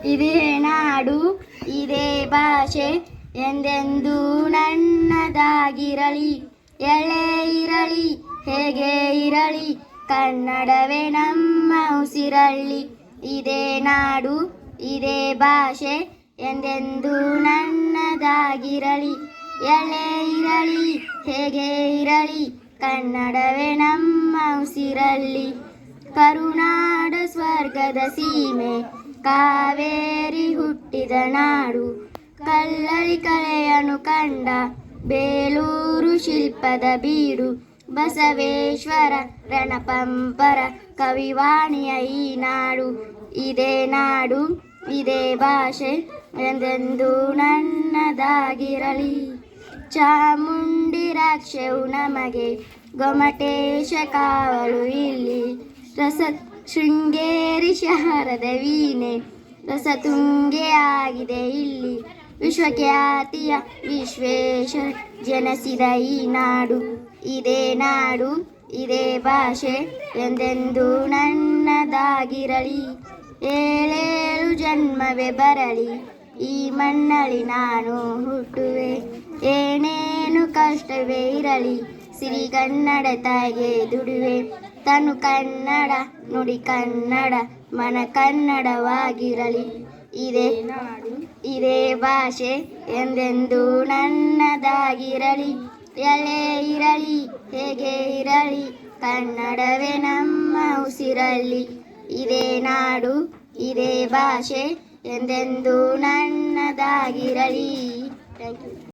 ಇದೇ ನಾಡು ಇದೇ ಭಾಷೆ ಎಂದೆಂದೂ ನನ್ನದಾಗಿರಲಿ. ಎಳೆ ಇರಲಿ ಹೇಗೆ ಇರಲಿ ಕನ್ನಡವೇ ನಮ್ಮ ಉಸಿರಳ್ಳಿ. ಇದೇ ನಾಡು ಇದೇ ಭಾಷೆ ಎಂದೆಂದೂ ನನ್ನದಾಗಿರಲಿ. ಎಳೆ ಇರಲಿ ಹೇಗೆ ಇರಲಿ ಕನ್ನಡವೇ ನಮ್ಮ ಉಸಿರಳ್ಳಿ. ಕರುನಾಡ ಸ್ವರ್ಗದ ಸೀಮೆ ಕಾವೇರಿ ಹುಟ್ಟಿದ ನಾಡು. ಕಲ್ಲಳಿ ಕಲೆಯನ್ನು ಕಂಡ ಬೇಲೂರು ಶಿಲ್ಪದ ಬೀಡು. ಬಸವೇಶ್ವರ ರಣಪಂಪರ ಕವಿವಾಣಿಯ ಈ ನಾಡು. ಇದೇ ನಾಡು ಇದೇ ಭಾಷೆ ಎಂದೆಂದೂ ನನ್ನದಾಗಿರಲಿ. ಚಾಮುಂಡಿ ರಕ್ಷೆಯು ನಮಗೆ ಗೊಮಟೇಶ ಕಾವಲು ಇಲ್ಲಿ. ಶೃಂಗೇರಿ ಶಹರದ ವೀಣೆ ರಸತುಂಗೆ ಆಗಿದೆ ಇಲ್ಲಿ. ವಿಶ್ವಖ್ಯಾತಿಯ ವಿಶ್ವೇಶ್ವರ ಜನಿಸಿದ ಈ ನಾಡು. ಇದೇ ನಾಡು ಇದೇ ಭಾಷೆ ಎಂದೆಂದೂ ನನ್ನದಾಗಿರಲಿ. ಏಳೇಳು ಜನ್ಮವೇ ಬರಲಿ ಈ ಮಣ್ಣಲ್ಲಿ ನಾನು ಹುಟ್ಟುವೆ. ಏನೇನು ಕಷ್ಟವೇ ಇರಲಿ ಸಿರಿಗನ್ನಡ ತಾಯಿಗೆ ದುಡಿವೆ. ತನು ಕನ್ನಡ ನುಡಿ ಕನ್ನಡ ಮನ ಕನ್ನಡವಾಗಿರಲಿ. ಇದೇ ನಾಡು ಇದೇ ಭಾಷೆ ಎಂದೆಂದೂ ನನ್ನದಾಗಿರಲಿ. ಎಳೆ ಇರಲಿ ಹೇಗೆ ಇರಲಿ ಕನ್ನಡವೇ ನಮ್ಮ ಉಸಿರಳ್ಳಿ. ಇದೇ ನಾಡು ಇದೇ ಭಾಷೆ ಎಂದೆಂದೂ ನನ್ನದಾಗಿರಲಿ. Thank you.